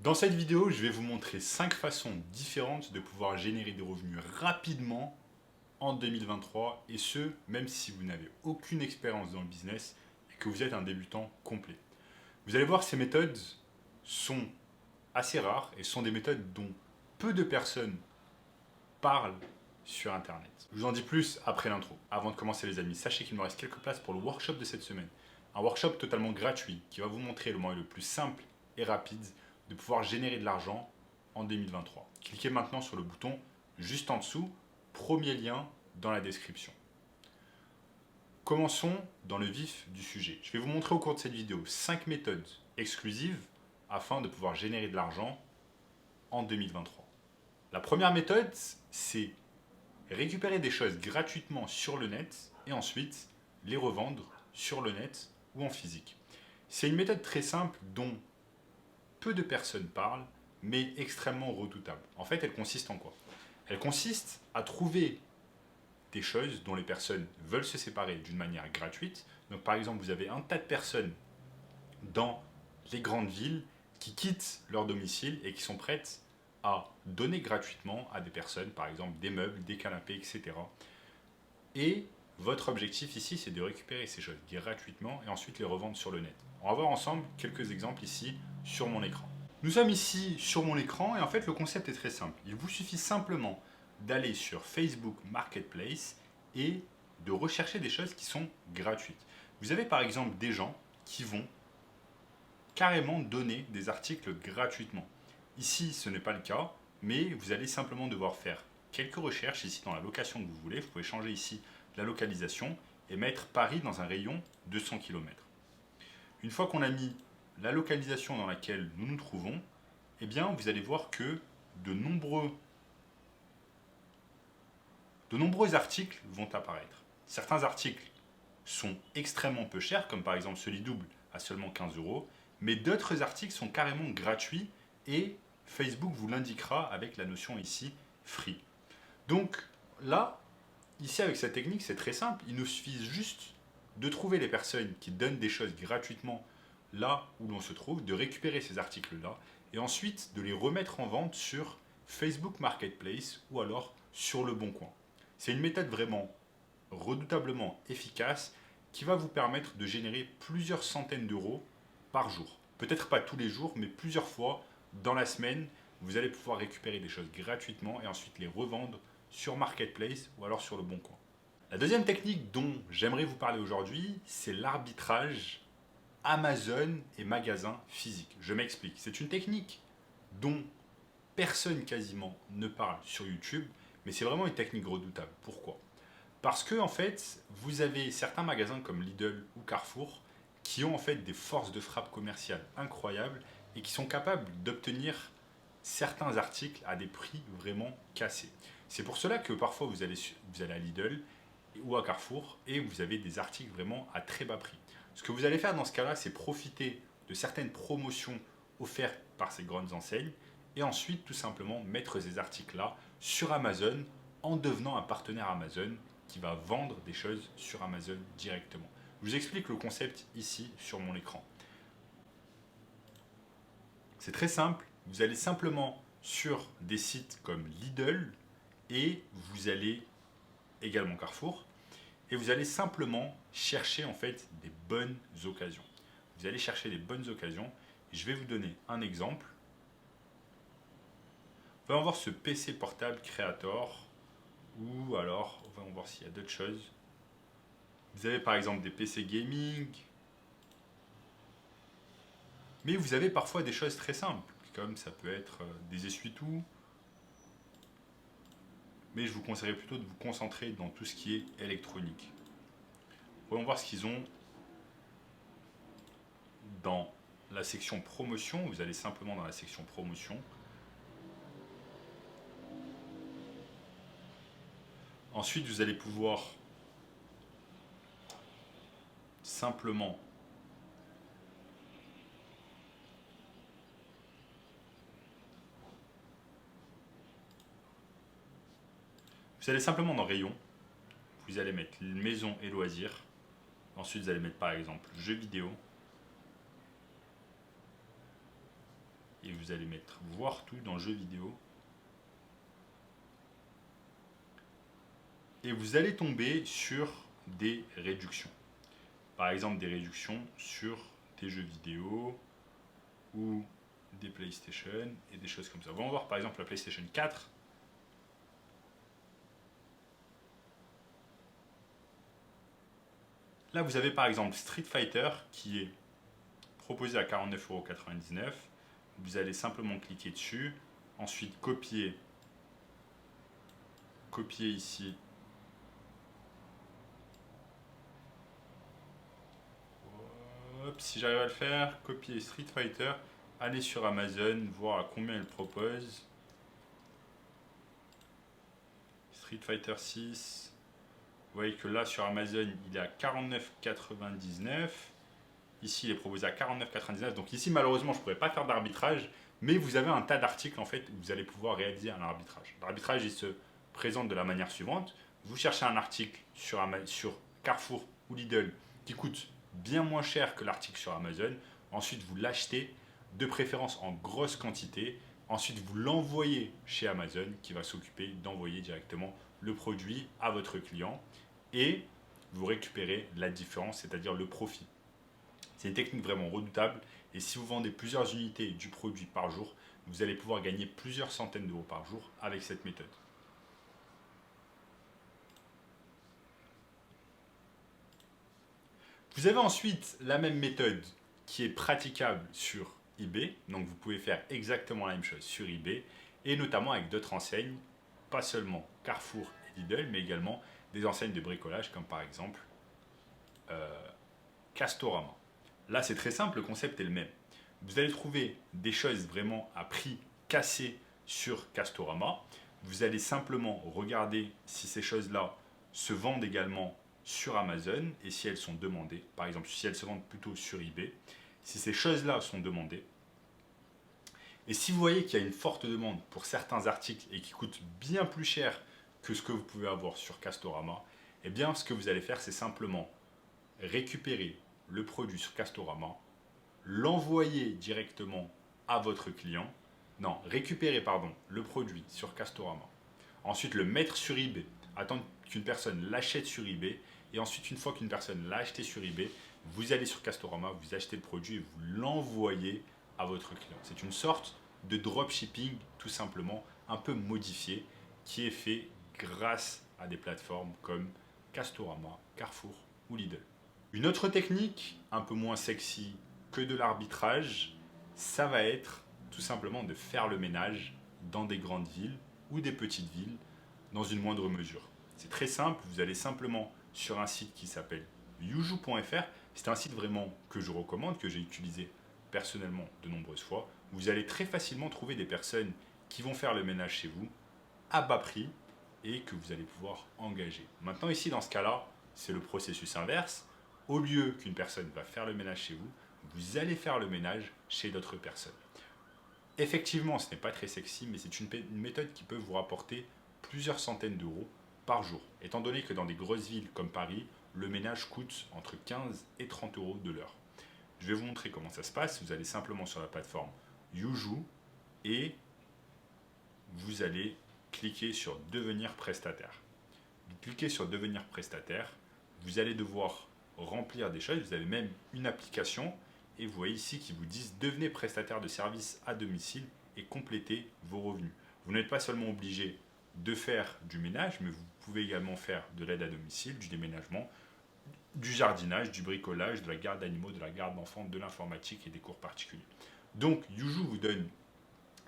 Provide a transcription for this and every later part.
Dans cette vidéo, je vais vous montrer 5 façons différentes de pouvoir générer des revenus rapidement en 2023 et ce, même si vous n'avez aucune expérience dans le business et que vous êtes un débutant complet. Vous allez voir, ces méthodes sont assez rares et sont des méthodes dont peu de personnes parlent sur Internet. Je vous en dis plus après l'intro. Avant de commencer les amis, sachez qu'il me reste quelques places pour le workshop de cette semaine. Un workshop totalement gratuit qui va vous montrer le moyen le plus simple et rapide de pouvoir générer de l'argent en 2023. Cliquez maintenant sur le bouton juste en dessous, premier lien dans la description. Commençons dans le vif du sujet. Je vais vous montrer au cours de cette vidéo 5 méthodes exclusives afin de pouvoir générer de l'argent en 2023. La première méthode, c'est récupérer des choses gratuitement sur le net et ensuite les revendre sur le net ou en physique. C'est une méthode très simple dont peu de personnes parlent, mais extrêmement redoutable. En fait, elle consiste en quoi? Elle consiste à trouver des choses dont les personnes veulent se séparer d'une manière gratuite. Donc par exemple, vous avez un tas de personnes dans les grandes villes qui quittent leur domicile et qui sont prêtes à donner gratuitement à des personnes, par exemple des meubles, des canapés, etc. Et votre objectif ici, c'est de récupérer ces choses gratuitement et ensuite les revendre sur le net. On va voir ensemble quelques exemples ici sur mon écran. Nous sommes ici sur mon écran et en fait le concept est très simple. Il vous suffit simplement d'aller sur Facebook Marketplace et de rechercher des choses qui sont gratuites. Vous avez par exemple des gens qui vont carrément donner des articles gratuitement. Ici, ce n'est pas le cas, mais vous allez simplement devoir faire quelques recherches ici dans la location que vous voulez. Vous pouvez changer ici la localisation et mettre Paris dans un rayon de 100 km. Une fois qu'on a mis la localisation dans laquelle nous nous trouvons, eh bien, vous allez voir que de nombreux articles vont apparaître. Certains articles sont extrêmement peu chers, comme par exemple celui double à seulement 15 euros, mais d'autres articles sont carrément gratuits et Facebook vous l'indiquera avec la notion ici free. Donc là, ici avec cette technique, c'est très simple. Il nous suffit juste de trouver les personnes qui donnent des choses gratuitement là où l'on se trouve, de récupérer ces articles-là et ensuite de les remettre en vente sur Facebook Marketplace ou alors sur Le Bon Coin. C'est une méthode vraiment redoutablement efficace qui va vous permettre de générer plusieurs centaines d'euros par jour. Peut-être pas tous les jours, mais plusieurs fois dans la semaine, vous allez pouvoir récupérer des choses gratuitement et ensuite les revendre sur Marketplace ou alors sur Le Bon Coin. La deuxième technique dont j'aimerais vous parler aujourd'hui, c'est l'arbitrage Amazon et magasins physiques. Je m'explique. C'est une technique dont personne quasiment ne parle sur YouTube, mais c'est vraiment une technique redoutable. Pourquoi? Parce que en fait, vous avez certains magasins comme Lidl ou Carrefour qui ont en fait des forces de frappe commerciales incroyables et qui sont capables d'obtenir certains articles à des prix vraiment cassés. C'est pour cela que parfois vous allez à Lidl ou à Carrefour et vous avez des articles vraiment à très bas prix. Ce que vous allez faire dans ce cas-là, c'est profiter de certaines promotions offertes par ces grandes enseignes et ensuite tout simplement mettre ces articles-là sur Amazon en devenant un partenaire Amazon qui va vendre des choses sur Amazon directement. Je vous explique le concept ici sur mon écran. C'est très simple, vous allez simplement sur des sites comme Lidl et vous allez également Carrefour et vous allez simplement chercher en fait des bonnes occasions. Vous allez chercher des bonnes occasions. Je vais vous donner un exemple. On va voir ce PC portable Creator ou alors on va voir s'il y a d'autres choses. Vous avez par exemple des PC gaming, mais vous avez parfois des choses très simples, comme ça peut être des essuie-tout. Mais je vous conseillerais plutôt de vous concentrer dans tout ce qui est électronique. Voyons voir ce qu'ils ont dans la section promotion. Vous allez simplement dans la section promotion. Ensuite, vous allez pouvoir simplement dans rayon, vous allez mettre maison et loisirs. Ensuite, vous allez mettre par exemple jeux vidéo. Et et vous allez mettre voir tout dans jeux vidéo. Et vous allez tomber sur des réductions. Par exemple, des réductions sur des jeux vidéo ou des PlayStation et des choses comme ça. On va voir par exemple la PlayStation 4. Là, vous avez par exemple Street Fighter qui est proposé à 49,99 €. Vous allez simplement cliquer dessus. Ensuite, copier ici. Hop, si j'arrive à le faire, copier Street Fighter, aller sur Amazon, voir à combien il propose. Street Fighter 6. Vous voyez que là sur Amazon, il est à 49,99 €. Ici, il est proposé à 49,99 €. Donc ici, malheureusement, je ne pourrais pas faire d'arbitrage, mais vous avez un tas d'articles en fait où vous allez pouvoir réaliser un arbitrage. L'arbitrage, il se présente de la manière suivante. Vous cherchez un article sur Carrefour ou Lidl qui coûte bien moins cher que l'article sur Amazon. Ensuite, vous l'achetez, de préférence en grosse quantité. Ensuite, vous l'envoyez chez Amazon qui va s'occuper d'envoyer directement le produit à votre client et vous récupérez la différence, c'est-à-dire le profit. C'est une technique vraiment redoutable et si vous vendez plusieurs unités du produit par jour, vous allez pouvoir gagner plusieurs centaines d'euros par jour avec cette méthode. Vous avez ensuite la même méthode qui est praticable sur eBay. Donc vous pouvez faire exactement la même chose sur eBay et notamment avec d'autres enseignes, pas seulement Carrefour et Lidl, mais également des enseignes de bricolage comme par exemple Castorama. Là c'est très simple, le concept est le même. Vous allez trouver des choses vraiment à prix cassé sur Castorama. Vous allez simplement regarder si ces choses-là se vendent également sur Amazon et si elles sont demandées. Par exemple, si elles se vendent plutôt sur eBay. Si ces choses-là sont demandées. Et si vous voyez qu'il y a une forte demande pour certains articles et qui coûtent bien plus cher que ce que vous pouvez avoir sur Castorama, eh bien ce que vous allez faire, c'est simplement récupérer le produit sur Castorama, l'envoyer directement à votre client. Non, récupérer le produit sur Castorama. Ensuite, le mettre sur eBay. Attendre qu'une personne l'achète sur eBay. Et ensuite, une fois qu'une personne l'a acheté sur eBay, vous allez sur Castorama, vous achetez le produit et vous l'envoyez à votre client. C'est une sorte de dropshipping tout simplement un peu modifié qui est fait grâce à des plateformes comme Castorama, Carrefour ou Lidl. Une autre technique un peu moins sexy que de l'arbitrage, ça va être tout simplement de faire le ménage dans des grandes villes ou des petites villes dans une moindre mesure. C'est très simple, vous allez simplement sur un site qui s'appelle youjou.fr. C'est un site vraiment que je recommande, que j'ai utilisé personnellement de nombreuses fois. Vous allez très facilement trouver des personnes qui vont faire le ménage chez vous à bas prix et que vous allez pouvoir engager. Maintenant ici dans ce cas-là, c'est le processus inverse. Au lieu qu'une personne va faire le ménage chez vous, vous allez faire le ménage chez d'autres personnes. Effectivement, ce n'est pas très sexy, mais c'est une méthode qui peut vous rapporter plusieurs centaines d'euros par jour. Étant donné que dans des grosses villes comme Paris, le ménage coûte entre 15 et 30 euros de l'heure. Je vais vous montrer comment ça se passe. Vous allez simplement sur la plateforme Youjou et vous allez cliquer sur devenir prestataire. Vous cliquez sur devenir prestataire, vous allez devoir remplir des choses. Vous avez même une application et vous voyez ici qui vous disent devenez prestataire de services à domicile et complétez vos revenus. Vous n'êtes pas seulement obligé de faire du ménage, mais vous pouvez également faire de l'aide à domicile, du déménagement, du jardinage, du bricolage, de la garde d'animaux, de la garde d'enfants, de l'informatique et des cours particuliers. Donc Youjou vous donne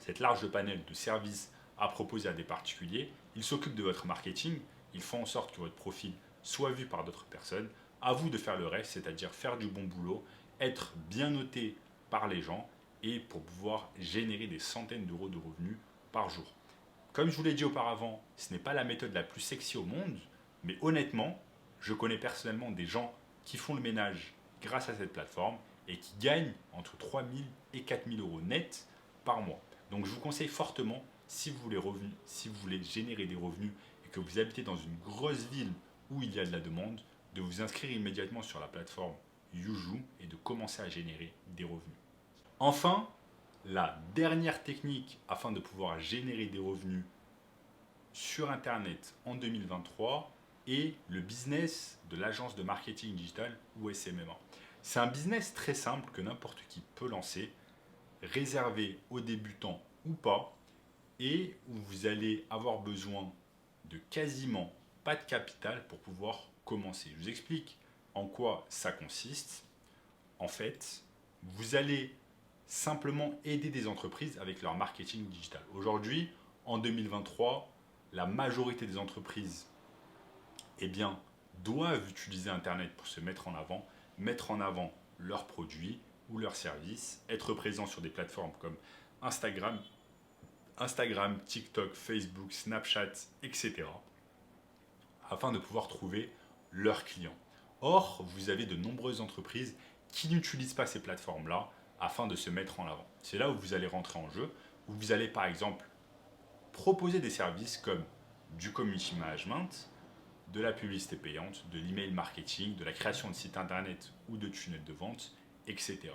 cette large panel de services à proposer à des particuliers. Ils s'occupent de votre marketing, ils font en sorte que votre profil soit vu par d'autres personnes. À vous de faire le reste, c'est-à-dire faire du bon boulot, être bien noté par les gens et pour pouvoir générer des centaines d'euros de revenus par jour. Comme je vous l'ai dit auparavant, ce n'est pas la méthode la plus sexy au monde, mais honnêtement, je connais personnellement des gens qui font le ménage grâce à cette plateforme et qui gagnent entre 3 000 et 4 000 euros net par mois. Donc je vous conseille fortement, si vous voulez générer des revenus et que vous habitez dans une grosse ville où il y a de la demande, de vous inscrire immédiatement sur la plateforme Youjou et de commencer à générer des revenus. Enfin, la dernière technique afin de pouvoir générer des revenus sur Internet en 2023 est le business de l'agence de marketing digital ou SMMA. C'est un business très simple que n'importe qui peut lancer, réservé aux débutants ou pas, et où vous allez avoir besoin de quasiment pas de capital pour pouvoir commencer. Je vous explique en quoi ça consiste. En fait, vous allez simplement aider des entreprises avec leur marketing digital. Aujourd'hui, en 2023, la majorité des entreprises eh bien, doivent utiliser Internet pour se mettre en avant leurs produits ou leurs services, être présents sur des plateformes comme Instagram, TikTok, Facebook, Snapchat, etc., afin de pouvoir trouver leurs clients. Or, vous avez de nombreuses entreprises qui n'utilisent pas ces plateformes-là afin de se mettre en avant. C'est là où vous allez rentrer en jeu, où vous allez par exemple proposer des services comme du community management, de la publicité payante, de l'email marketing, de la création de sites internet ou de tunnels de vente, etc.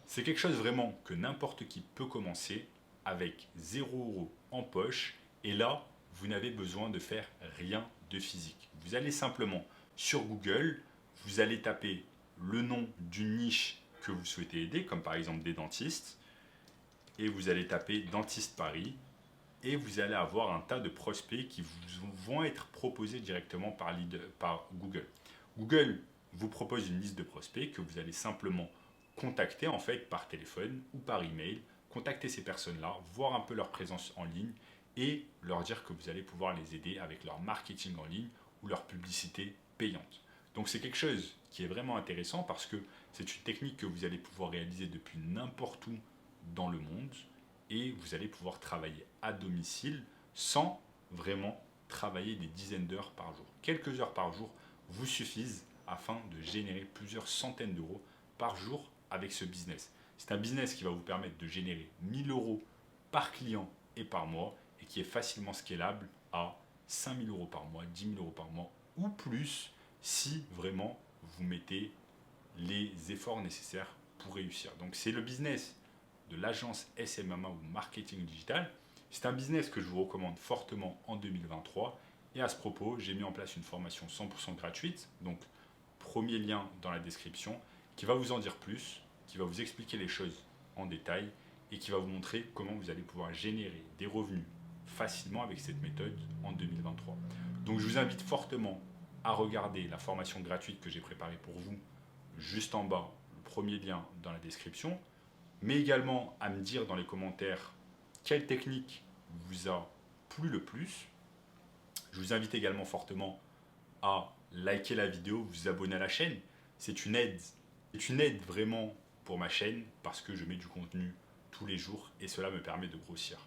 C'est quelque chose vraiment que n'importe qui peut commencer avec 0 € en poche, et là, vous n'avez besoin de faire rien de physique. Vous allez simplement sur Google, vous allez taper le nom d'une niche que vous souhaitez aider, comme par exemple des dentistes, et vous allez taper Dentiste Paris, et vous allez avoir un tas de prospects qui vont être proposés directement par Google. Google vous propose une liste de prospects que vous allez simplement contacter en fait par téléphone ou par email, contacter ces personnes-là, voir un peu leur présence en ligne et leur dire que vous allez pouvoir les aider avec leur marketing en ligne ou leur publicité payante. Donc c'est quelque chose qui est vraiment intéressant parce que c'est une technique que vous allez pouvoir réaliser depuis n'importe où dans le monde, et vous allez pouvoir travailler à domicile sans vraiment travailler des dizaines d'heures par jour. Quelques heures par jour vous suffisent afin de générer plusieurs centaines d'euros par jour avec ce business. C'est un business qui va vous permettre de générer 1000 € par client et par mois, et qui est facilement scalable à 5000 € par mois, 10 000 € par mois ou plus, si vraiment vous mettez les efforts nécessaires pour réussir. Donc c'est le business de l'agence SMMA ou marketing digital. C'est un business que je vous recommande fortement en 2023. Et à ce propos, j'ai mis en place une formation 100% gratuite. Donc, premier lien dans la description, qui va vous en dire plus, qui va vous expliquer les choses en détail et qui va vous montrer comment vous allez pouvoir générer des revenus facilement avec cette méthode en 2023. Donc, je vous invite fortement à regarder la formation gratuite que j'ai préparée pour vous juste en bas, le premier lien dans la description, mais également à me dire dans les commentaires quelle technique vous a plu le plus. Je vous invite également fortement à liker la vidéo, vous abonner à la chaîne. C'est une aide vraiment pour ma chaîne parce que je mets du contenu tous les jours et cela me permet de grossir.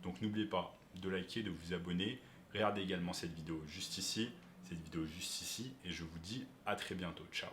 Donc n'oubliez pas de liker, de vous abonner. Regardez également cette vidéo juste ici, et je vous dis à très bientôt. Ciao.